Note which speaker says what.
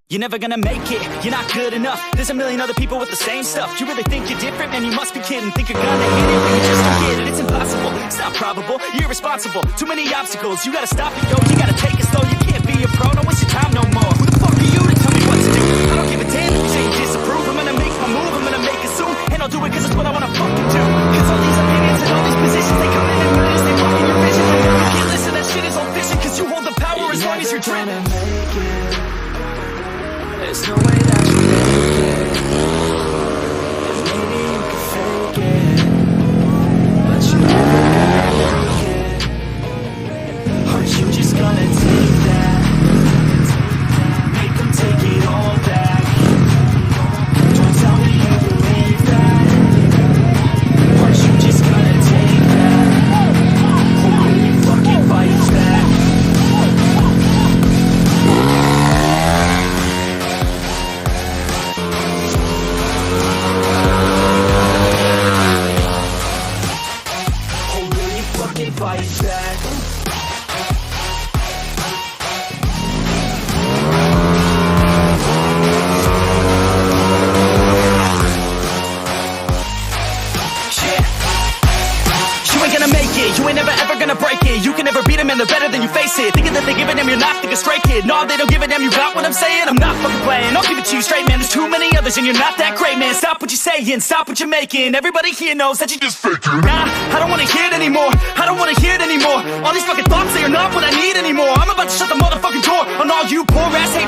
Speaker 1: You're never gonna make it, you're not good enough. There's a million other people with the same stuff. You really think you're different? Man, you must be kidding. Think you're gonna hit it, but you just don't get it. It's impossible, it's not probable, you're irresponsible. Too many obstacles, you gotta stop it, yo. You gotta take it slow, you can't be a pro. Don't waste your time no more. Who the fuck are you to tell me what to do? I don't give a damn if you say you disapprove. I'm gonna make my move, I'm gonna make it soon. And I'll do it cause it's what I wanna fucking do. Cause all these opinions and all these positions, they come in and run as they fuck in your vision. You can't listen, that shit is all fiction. Cause you hold the power as long as you're dreaming.
Speaker 2: There's no way that you make it. And maybe you can fake it, but you're never gonna make it. Aren't you just gonna take that? Make them take it all back. Don't tell me you believe that. Aren't you just gonna take that? Or will you fucking fight back? Fight back.
Speaker 1: You ain't gonna make it, you ain't never ever gonna break it. You can never beat them and they're better than you face it. Thinking that they give a damn, you're not thinking straight, kid. No, they don't give a damn, you got what I'm saying? I'm not fucking playing, I'll give it to you straight, man. There's too many others and you're not that great, man. Stop what you're saying, stop what you're making. Everybody here knows that you just faking. Nah, I don't wanna hear it anymore, I don't wanna hear it anymore. All these fucking thoughts, they are not what I need anymore. I'm about to shut the motherfucking door on all you poor ass haters.